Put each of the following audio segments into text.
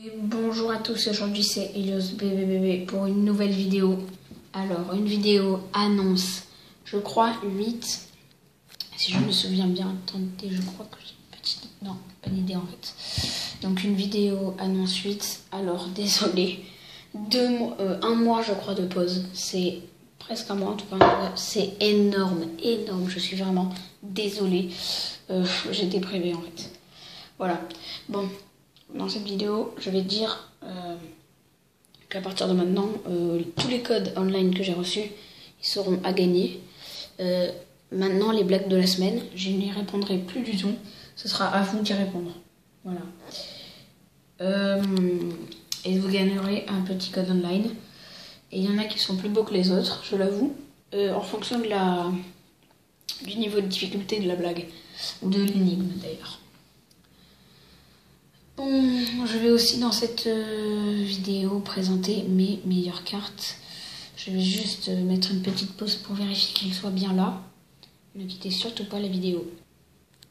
Et bonjour à tous, aujourd'hui c'est Elios BBBB pour une nouvelle vidéo. Alors, une vidéo annonce, je crois 8, si je me souviens bien, attendez, je crois que j'ai une petite... Non, pas d'idée en fait. Donc une vidéo annonce 8, alors désolé, un mois je crois de pause, c'est presque un mois en tout cas, c'est énorme, je suis vraiment désolée, j'étais prévue en fait. Voilà, bon, dans cette vidéo, je vais dire qu'à partir de maintenant, tous les codes online que j'ai reçus, ils seront à gagner. Maintenant, les blagues de la semaine, je n'y répondrai plus du tout, ce sera à vous d'y répondre. Voilà. Et vous gagnerez un petit code online. Et il y en a qui sont plus beaux que les autres, je l'avoue, en fonction de du niveau de difficulté de la blague, ou de l'énigme d'ailleurs. Bon, je vais aussi dans cette vidéo présenter mes meilleures cartes. Je vais juste mettre une petite pause pour vérifier qu'elles soient bien là. Ne quittez surtout pas la vidéo.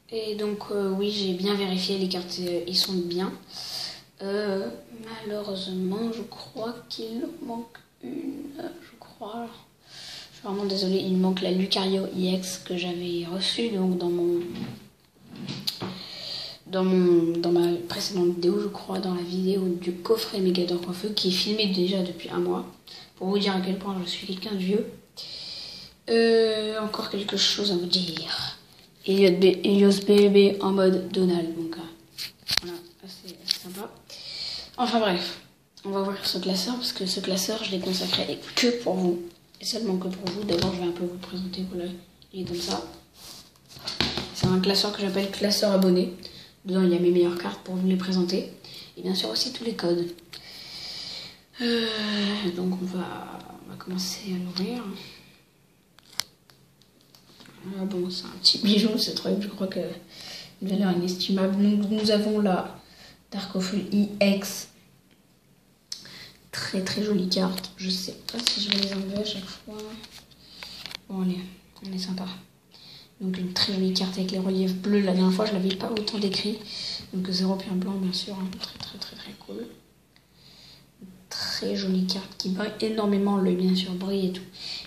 Et donc oui, j'ai bien vérifié, les cartes, ils sont bien. Malheureusement, je crois qu'il manque une, je crois. Je suis vraiment désolée, il manque la Lucario EX que j'avais reçue donc dans ma précédente vidéo, je crois, dans la vidéo du coffret Méga Dark of Feu qui est filmé déjà depuis un mois. Pour vous dire à quel point je suis quelqu'un de vieux. Encore quelque chose à vous dire. Elios BBB en mode Donald, donc voilà, assez sympa. Enfin bref, on va ouvrir ce classeur parce que ce classeur, je l'ai consacré que pour vous. Et seulement que pour vous. D'abord, je vais un peu vous présenter. Voilà, il est comme ça. C'est un classeur que j'appelle classeur abonné. Dedans, il y a mes meilleures cartes pour vous les présenter. Et bien sûr aussi tous les codes. Donc on va commencer à l'ouvrir. Ah bon, c'est un petit bijou ce truc, je crois que une valeur inestimable. Donc nous avons la Dark of Feu EX. Très très jolie carte. Je sais pas si je vais les enlever à chaque fois. Bon allez, on est sympa. Donc une très jolie carte avec les reliefs bleus. La dernière fois je l'avais pas autant décrit. Donc 0 puis un blanc bien sûr. Hein. Très cool. Une très jolie carte qui brille énormément. L'œil bien sûr brille et tout.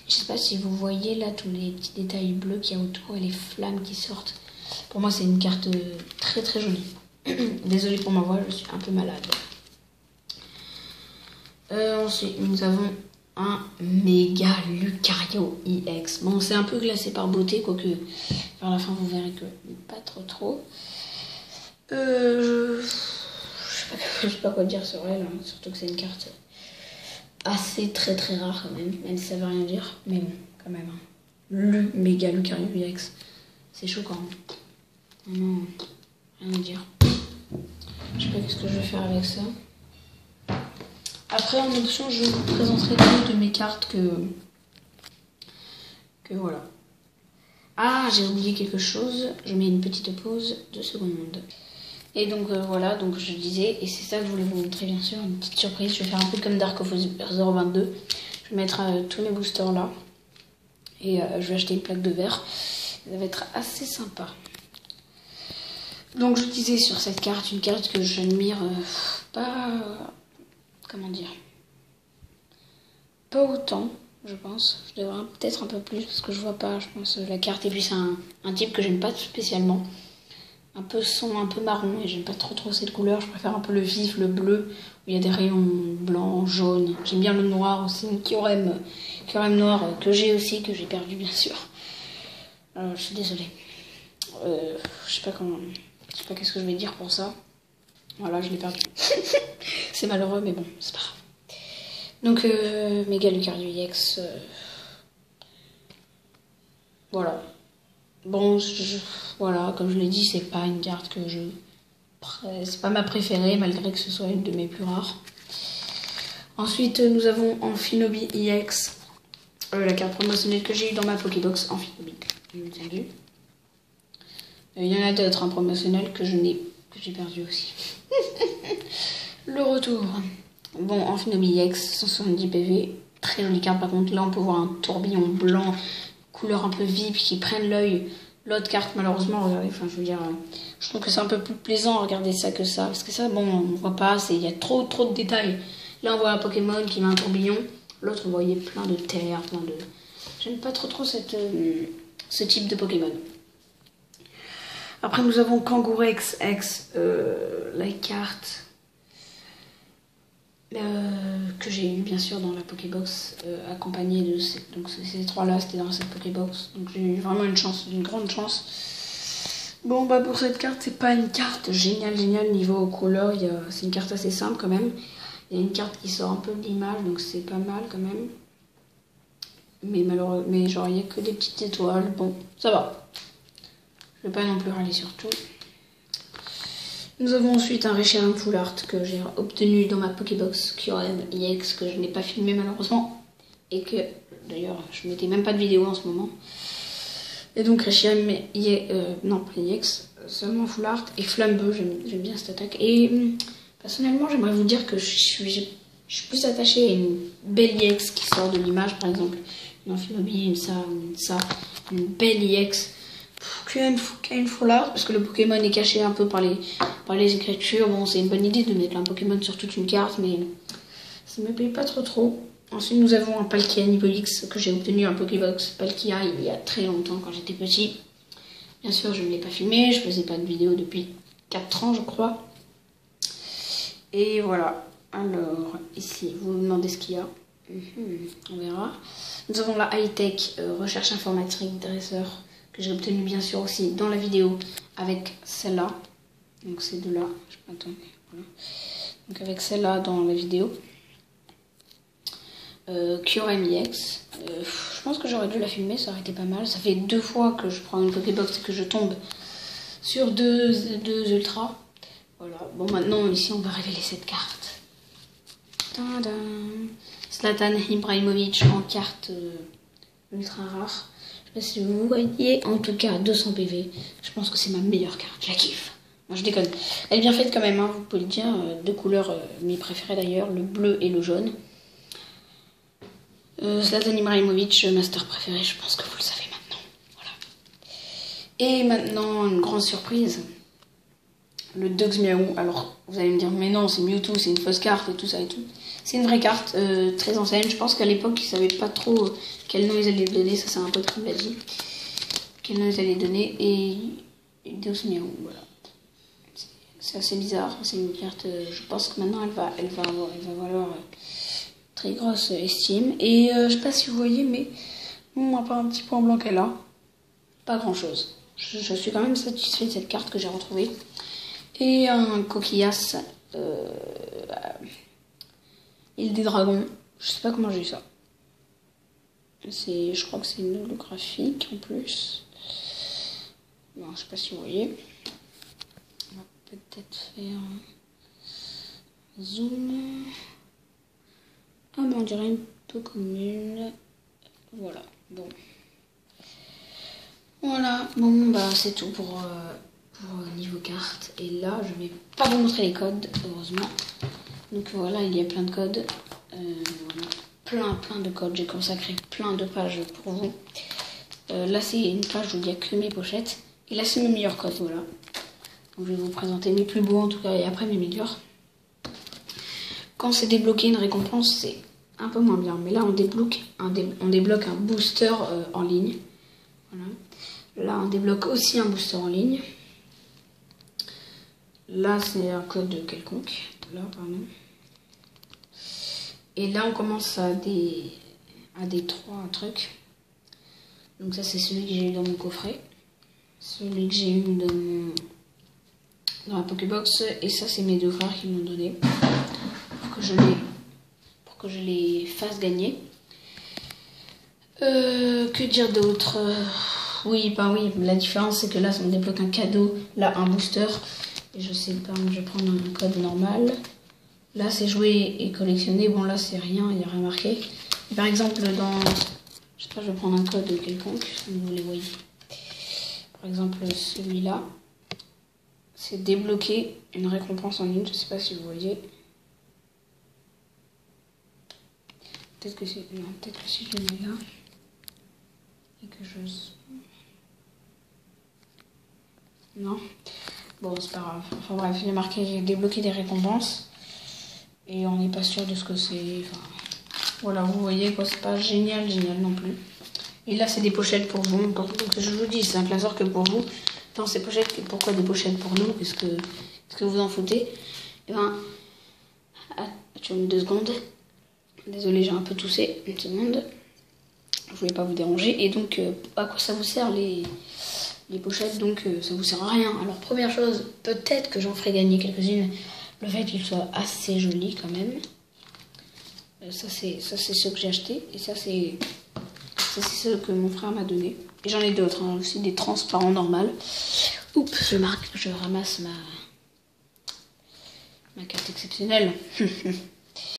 Je sais pas si vous voyez là tous les petits détails bleus qu'il y a autour et les flammes qui sortent. Pour moi c'est une carte très jolie. Désolée pour ma voix, je suis un peu malade. Ensuite nous avons un méga Lucario EX. Bon, c'est un peu glacé par beauté, quoique vers la fin vous verrez que pas trop. Je sais pas quoi dire sur elle, hein. Surtout que c'est une carte assez très rare quand même si ça veut rien dire, mais bon, quand même. Hein. Le méga Lucario EX, c'est choquant. Non, rien à dire. Je sais pas ce que je vais faire avec ça. Après, en option, je vous présenterai deux de mes cartes que voilà. Ah, j'ai oublié quelque chose. Je mets une petite pause, 2 secondes. Et donc voilà, donc je disais, et c'est ça que je voulais vous montrer bien sûr, une petite surprise. Je vais faire un peu comme Dark of Feu 022. Je vais mettre tous mes boosters là. Et je vais acheter une plaque de verre. Ça va être assez sympa. Donc je disais sur cette carte, une carte que j'admire pas... Comment dire, pas autant, je pense. Je devrais peut-être un peu plus parce que je vois pas, je pense, la carte. Et puis c'est un type que j'aime pas spécialement. Un peu sombre, un peu marron. Et j'aime pas trop cette couleur. Je préfère un peu le vif, le bleu, où il y a des rayons blancs, jaunes. J'aime bien le noir aussi. Kyurem noir que j'ai aussi, que j'ai perdu bien sûr. Alors, je suis désolée. Je sais pas qu'est-ce que je vais dire pour ça. Voilà, je l'ai perdu. C'est malheureux, mais bon, c'est pas grave. Donc, méga Lucario EX. Voilà. Bon, voilà, comme je l'ai dit, c'est pas une carte que c'est pas ma préférée, malgré que ce soit une de mes plus rares. Ensuite, nous avons Amphinobi EX. La carte promotionnelle que j'ai eue dans ma Pokébox. Amphinobi, bien entendu. Il y en a d'autres en promotionnel que j'ai perdu aussi. Le retour. Bon, Amphinobi EX, 170 PV. Très jolie carte. Par contre, là, on peut voir un tourbillon blanc, couleur un peu vive, qui prennent l'œil l'autre carte, malheureusement, regardez, enfin, je veux dire, je trouve que c'est un peu plus plaisant à regarder ça que ça. Parce que ça, bon, on voit pas, il y a trop de détails. Là, on voit un Pokémon qui met un tourbillon. L'autre, on voyait plein de terre, plein de... J'aime pas trop ce type de Pokémon. Après, nous avons Kangourex X, la carte que j'ai eu bien sûr dans la Pokébox, accompagnée de ces trois-là, c'était dans cette Pokébox. Donc j'ai eu vraiment une grande chance. Bon, bah pour cette carte, c'est pas une carte géniale niveau couleur. C'est une carte assez simple quand même. Il y a une carte qui sort un peu de l'image, donc c'est pas mal quand même. Mais malheureusement, genre il n'y a que des petites étoiles. Bon, ça va. Je vais pas non plus râler sur tout. Nous avons ensuite un Reshiram Full Art que j'ai obtenu dans ma Pokébox Kyurem EX que je n'ai pas filmé malheureusement. Et que d'ailleurs je mettais même pas de vidéo en ce moment. Et donc Reshiram non pas EX, seulement Full Art et Flambeau, j'aime bien cette attaque. Et personnellement j'aimerais vous dire que je suis plus attachée à une belle EX qui sort de l'image par exemple. Une Amphibie, une belle EX. Qu'une Full Art parce que le Pokémon est caché un peu par les écritures. Bon, c'est une bonne idée de mettre un Pokémon sur toute une carte, mais ça me plaît pas trop. Ensuite, nous avons un Palkia niveau X que j'ai obtenu un Pokébox Palkia il y a très longtemps quand j'étais petit. Bien sûr, je ne l'ai pas filmé, je faisais pas de vidéo depuis 4 ans, je crois. Et voilà. Alors, ici, vous me demandez ce qu'il y a. On verra. Nous avons la high-tech recherche informatique dresseur que j'ai obtenu bien sûr aussi dans la vidéo avec celle-là. Donc ces deux-là, je peux attendre. Voilà. Donc avec celle-là dans la vidéo. Kyurem EX. Je pense que j'aurais dû la filmer, ça aurait été pas mal. Ça fait 2 fois que je prends une Pokébox et que je tombe sur deux ultras. Voilà. Bon, maintenant ici on va révéler cette carte. Tadam. Zlatan Ibrahimovic en carte ultra rare. Je sais pas si vous voyez, en tout cas 200 PV. Je pense que c'est ma meilleure carte, je la kiffe. Moi je déconne. Elle est bien faite quand même, hein, vous pouvez le dire. 2 couleurs, mes préférées d'ailleurs, le bleu et le jaune. Zlatan Ibrahimovic, master préféré, je pense que vous le savez maintenant. Voilà. Et maintenant, une grande surprise. Le Dogs Miaou. Alors, vous allez me dire, mais non, c'est Mewtwo, c'est une fausse carte et tout ça et tout. C'est une vraie carte, très ancienne. Je pense qu'à l'époque, ils savaient pas trop quel nom ils allaient donner. Ça, c'est un pote qui me l'a dit. Quel nom ils allaient donner. Et Dogs Miaou, voilà. C'est assez bizarre. C'est une carte, je pense que maintenant, elle va valoir très grosse estime. Et je sais pas si vous voyez, mais à part un petit point blanc qu'elle a, pas grand chose. Je suis quand même satisfait de cette carte que j'ai retrouvée. Et un coquillasse île des dragons. Je sais pas comment j'ai eu ça. Je crois que c'est une holographique en plus. Bon, je sais pas si vous voyez. On va peut-être faire un zoom. Ah ben on dirait une peu comme une. Voilà, bon. Voilà, bon bah c'est tout pour niveau carte. Et là je vais pas vous montrer les codes, heureusement. Donc voilà, il y a plein de codes. Voilà. Plein de codes. J'ai consacré plein de pages pour vous. Là c'est une page où il n'y a que mes pochettes. Et là c'est mes meilleurs codes, voilà. Donc, je vais vous présenter mes plus beaux en tout cas et après mes meilleurs. Quand c'est débloqué une récompense, c'est un peu moins bien. Mais là on débloque un booster en ligne. Voilà. Là on débloque aussi un booster en ligne. Là c'est un code quelconque. Là pardon. Et là on commence à des 3 trucs. Donc ça c'est celui que j'ai eu dans mon coffret. Celui que j'ai eu dans la Pokébox. Et ça c'est mes 2 frères qui m'ont donné. Pour que je les fasse gagner. Que dire d'autre? Oui, la différence c'est que là on débloque un cadeau, là un booster. Et je sais pas, je vais prendre un code normal. Là c'est jouer et collectionner, bon là c'est rien, il n'y a rien marqué. Et par exemple dans, je sais pas, je vais prendre un code quelconque, si vous les voyez. Par exemple celui-là, c'est débloquer une récompense en ligne, je sais pas si vous voyez. Peut-être que si je le mets là et que je... Non. Bon, c'est pas grave. Enfin bref, il y a marqué débloquer des récompenses. Et on n'est pas sûr de ce que c'est. Enfin, voilà, vous voyez quoi, c'est pas génial non plus. Et là, c'est des pochettes pour vous. Donc, je vous dis, c'est un classeur que pour vous. Dans ces pochettes, pourquoi des pochettes pour nous? Est-ce que vous en foutez? Eh ben, attends 2 secondes. Désolée, j'ai un peu toussé. Une seconde. Je voulais pas vous déranger. Et donc, à quoi ça vous sert les pochettes? Donc, ça vous sert à rien. Alors, première chose, peut-être que j'en ferai gagner quelques-unes. Le fait qu'il soit assez joli quand même. Ça, c'est ce que j'ai acheté. Et ça, c'est ce que mon frère m'a donné. Et j'en ai d'autres, hein, aussi des transparents normales. Oups, je ramasse ma carte exceptionnelle.